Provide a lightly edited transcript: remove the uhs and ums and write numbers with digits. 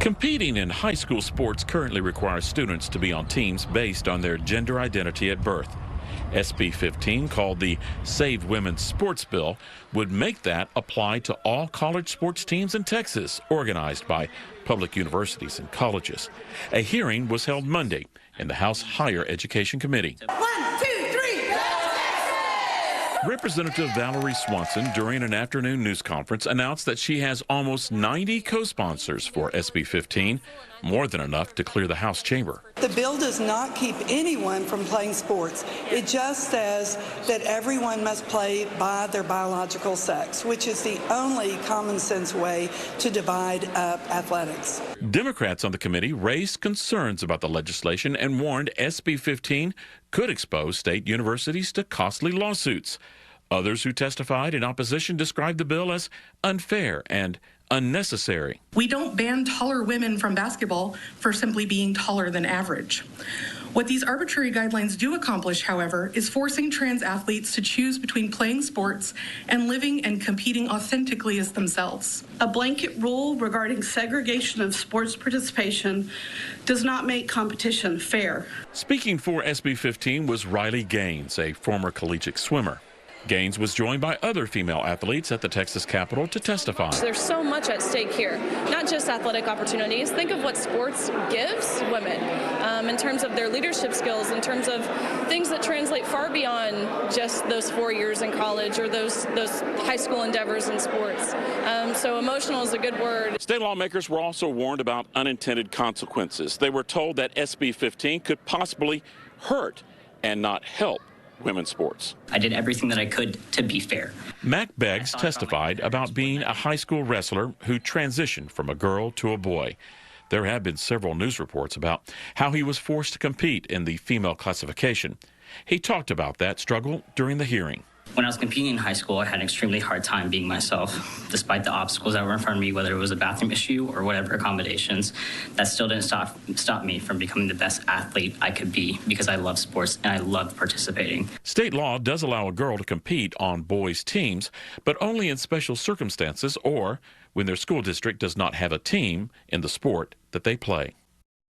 Competing in high school sports currently requires students to be on teams based on their gender identity at birth. SB 15, called the Save Women's Sports Bill, would make that apply to all college sports teams in Texas organized by public universities and colleges. A hearing was held Monday in the House Higher Education Committee. 1, 2, 3. Representative Valerie Swanson, during an afternoon news conference, announced that she has almost 90 co-sponsors for SB 15, more than enough to clear the House chamber. The bill does not keep anyone from playing sports. It just says that everyone must play by their biological sex, which is the only common sense way to divide up athletics. Democrats on the committee raised concerns about the legislation and warned SB 15 could expose state universities to costly lawsuits. Others who testified in opposition described the bill as unfair and unnecessary. We don't ban taller women from basketball for simply being taller than average. What these arbitrary guidelines do accomplish, however, is forcing trans athletes to choose between playing sports and living and competing authentically as themselves. A blanket rule regarding segregation of sports participation does not make competition fair. Speaking for SB 15 was Riley Gaines, a former collegiate swimmer. Gaines was joined by other female athletes at the Texas Capitol to testify. There's so much at stake here, not just athletic opportunities. Think of what sports gives women in terms of their leadership skills, in terms of things that translate far beyond just those 4 years in college or those high school endeavors in sports. So emotional is a good word. State lawmakers were also warned about unintended consequences. They were told that SB 15 could possibly hurt and not help women's sports. I did everything that I could to be fair. Mac Beggs testified about being a high school wrestler who transitioned from a girl to a boy. There have been several news reports about how he was forced to compete in the female classification. He talked about that struggle during the hearing. When I was competing in high school, I had an extremely hard time being myself, despite the obstacles that were in front of me, whether it was a bathroom issue or whatever accommodations. That still didn't stop me from becoming the best athlete I could be, because I love sports and I love participating. State law does allow a girl to compete on boys' teams, but only in special circumstances or when their school district does not have a team in the sport that they play.